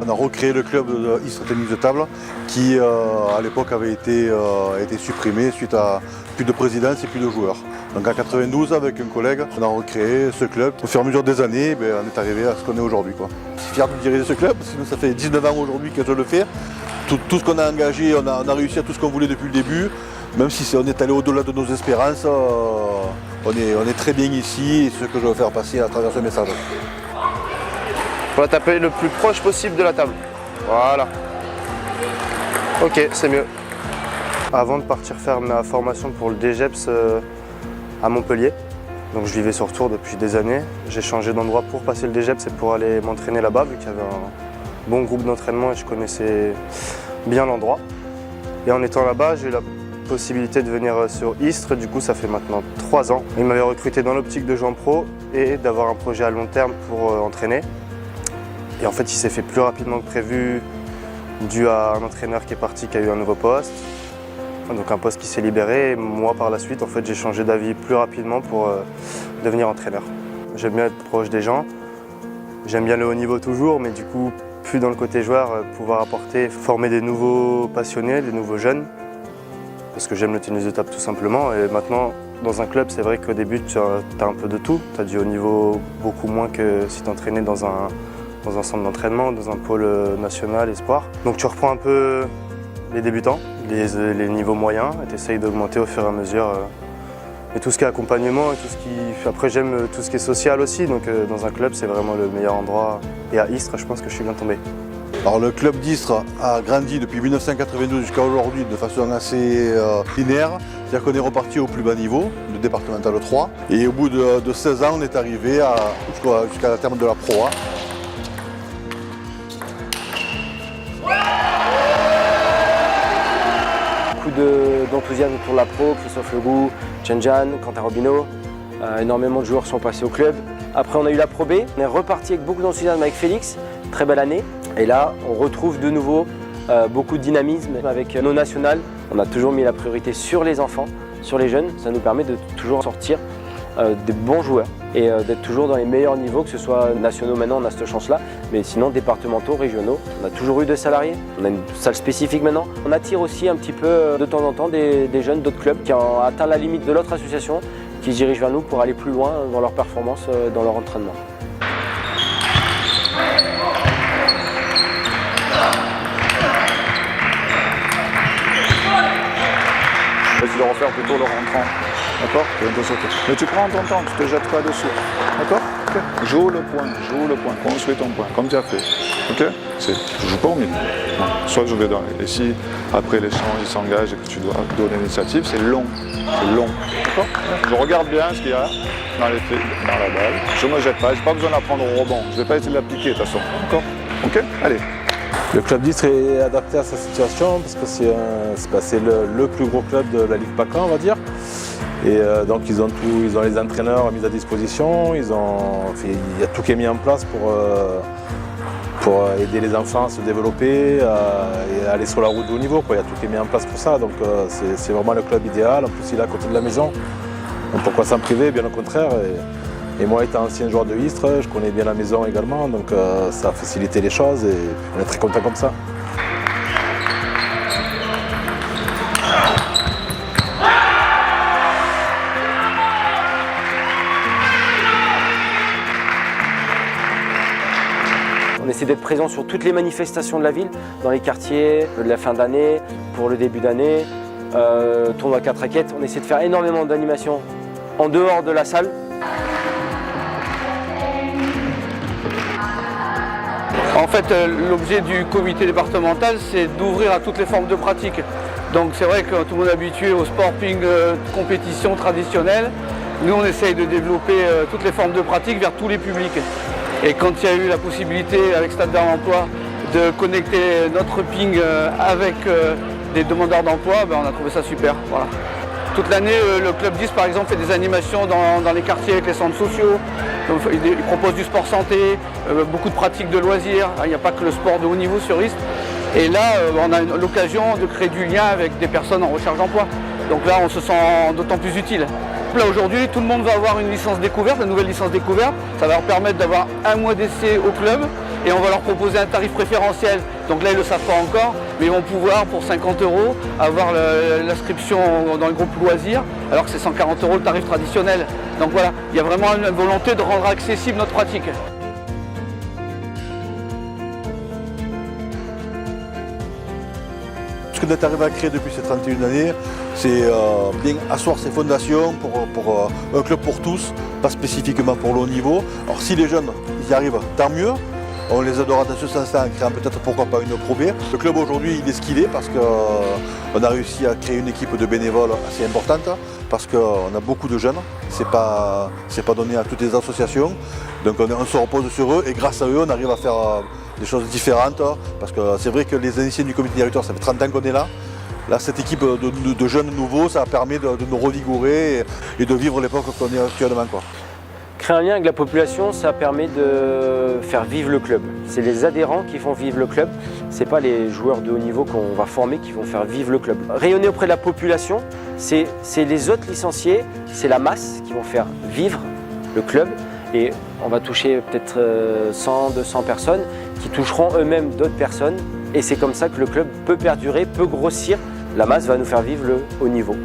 On a recréé le club de Istres Tennis de Table qui, à l'époque, avait été supprimé suite à plus de présidence et plus de joueurs. Donc en 92, avec un collègue, on a recréé ce club. Au fur et à mesure des années, on est arrivé à ce qu'on est aujourd'hui. Je suis fier de diriger ce club, parce que ça fait 19 ans aujourd'hui que je le fais. Tout ce qu'on a engagé, on a réussi à tout ce qu'on voulait depuis le début. Même si on est allé au-delà de nos espérances, on est très bien ici et c'est ce que je veux faire passer à travers ce message. On va taper le plus proche possible de la table. Voilà. Ok, c'est mieux. Avant de partir faire ma formation pour le DGEPS à Montpellier, donc je vivais sur Tours depuis des années. J'ai changé d'endroit pour passer le DGEPS et pour aller m'entraîner là-bas, vu qu'il y avait un bon groupe d'entraînement et je connaissais bien l'endroit. Et en étant là-bas, j'ai eu la possibilité de venir sur Istres, du coup ça fait maintenant 3 ans. Il m'avait recruté dans l'optique de jouer en pro et d'avoir un projet à long terme pour entraîner. Et en fait il s'est fait plus rapidement que prévu dû à un entraîneur qui est parti, qui a eu un nouveau poste. Donc un poste qui s'est libéré et moi par la suite en fait j'ai changé d'avis plus rapidement pour devenir entraîneur. J'aime bien être proche des gens, j'aime bien le haut niveau toujours, mais du coup plus dans le côté joueur, pouvoir apporter, former des nouveaux passionnés, des nouveaux jeunes, parce que j'aime le tennis de table tout simplement. Et maintenant dans un club c'est vrai qu'au début tu as un peu de tout, tu as du haut niveau beaucoup moins que si tu entraînais dans un centre d'entraînement, dans un pôle national espoir. Donc tu reprends un peu les débutants, les niveaux moyens, et tu essayes d'augmenter au fur et à mesure. Et tout ce qui est accompagnement, et tout ce qui... Après j'aime tout ce qui est social aussi, donc dans un club c'est vraiment le meilleur endroit. Et à Istres, je pense que je suis bien tombé. Alors le club d'Istres a grandi depuis 1992 jusqu'à aujourd'hui de façon assez linéaire. C'est-à-dire qu'on est reparti au plus bas niveau, le départemental 3. Et au bout de 16 ans, on est arrivé jusqu'à la terme de la Pro A. D'enthousiasme pour la pro, Christophe Legout, Chen-Jan, Quentin Robineau. Énormément de joueurs sont passés au club. Après on a eu la Pro B, on est reparti avec beaucoup d'enthousiasme avec Félix, très belle année. Et là on retrouve de nouveau beaucoup de dynamisme avec nos nationales. On a toujours mis la priorité sur les enfants, sur les jeunes. Ça nous permet de toujours sortir des bons joueurs et d'être toujours dans les meilleurs niveaux, que ce soit nationaux. Maintenant on a cette chance-là, mais sinon départementaux, régionaux, on a toujours eu des salariés, on a une salle spécifique maintenant. On attire aussi un petit peu de temps en temps des jeunes d'autres clubs qui ont atteint la limite de l'autre association, qui se dirigent vers nous pour aller plus loin dans leur performance, dans leur entraînement. Tu le refaire plutôt le rentrant, d'accord? Mais tu prends ton temps, tu ne te jettes pas dessus, d'accord? Okay. Joue le point, construis ton point, comme tu as fait, ok? Je ne joue pas au milieu, non. Soit je vais dans... Et si après l'échange il s'engage et que tu dois donner l'initiative, c'est long, d'accord? Je regarde bien ce qu'il y a dans la balle, je ne me jette pas, je n'ai pas besoin d'apprendre au rebond, je ne vais pas essayer de l'appliquer de toute façon, d'accord? Ok? Allez. Le club d'Istres est adapté à sa situation parce que c'est le plus gros club de la Ligue PACA, on va dire. Et donc ils ont les entraîneurs mis à disposition, il y a tout qui est mis en place pour aider les enfants à se développer et aller sur la route de haut niveau. Il y a tout qui est mis en place pour ça, donc c'est vraiment le club idéal. En plus il est à côté de la maison, donc pourquoi s'en priver? Bien au contraire. Et moi étant ancien joueur de Istres, je connais bien la maison également, donc ça a facilité les choses et on est très content comme ça. On essaie d'être présent sur toutes les manifestations de la ville, dans les quartiers, de la fin d'année, pour le début d'année, tournoi 4 raquettes. On essaie de faire énormément d'animations en dehors de la salle. En fait, l'objet du comité départemental, c'est d'ouvrir à toutes les formes de pratique. Donc c'est vrai que tout le monde est habitué au sporting compétition traditionnelle. Nous, on essaye de développer toutes les formes de pratique vers tous les publics. Et quand il y a eu la possibilité, avec Stade d'Emploi, de connecter notre ping avec des demandeurs d'emploi, on a trouvé ça super. Voilà. Toute l'année, le Club 10, par exemple, fait des animations dans les quartiers avec les centres sociaux. Donc, il propose du sport santé, beaucoup de pratiques de loisirs. Il n'y a pas que le sport de haut niveau sur Istres. Et là, on a l'occasion de créer du lien avec des personnes en recherche d'emploi. Donc là, on se sent d'autant plus utile. Là, aujourd'hui, tout le monde va avoir une licence découverte, la nouvelle licence découverte. Ça va leur permettre d'avoir un mois d'essai au club et on va leur proposer un tarif préférentiel. Donc là, ils ne le savent pas encore, mais ils vont pouvoir, pour 50 € avoir l'inscription dans le groupe loisirs, alors que c'est 140 € le tarif traditionnel. Donc voilà, il y a vraiment une volonté de rendre accessible notre pratique. Ce que nous est arrivé à créer depuis ces 31 années, c'est bien asseoir ses fondations pour un club pour tous, pas spécifiquement pour le haut niveau. Alors si les jeunes y arrivent, tant mieux. On les aidera dans ce sens-là en créant peut-être pourquoi pas une Pro B. Le club aujourd'hui il est ce qu'il est parce qu'on a réussi à créer une équipe de bénévoles assez importante parce qu'on a beaucoup de jeunes. C'est pas donné à toutes les associations. Donc on se repose sur eux et grâce à eux on arrive à faire des choses différentes parce que c'est vrai que les anciens du comité directeur, ça fait 30 ans qu'on est là. Là, cette équipe de jeunes nouveaux, ça permet de nous revigorer et de vivre l'époque qu'on est actuellement, quoi. Créer un lien avec la population, ça permet de faire vivre le club. C'est les adhérents qui font vivre le club. Ce n'est pas les joueurs de haut niveau qu'on va former qui vont faire vivre le club. Rayonner auprès de la population, c'est les autres licenciés, c'est la masse qui vont faire vivre le club. Et on va toucher peut-être 100, 200 personnes qui toucheront eux-mêmes d'autres personnes. Et c'est comme ça que le club peut perdurer, peut grossir. La masse va nous faire vivre le haut niveau.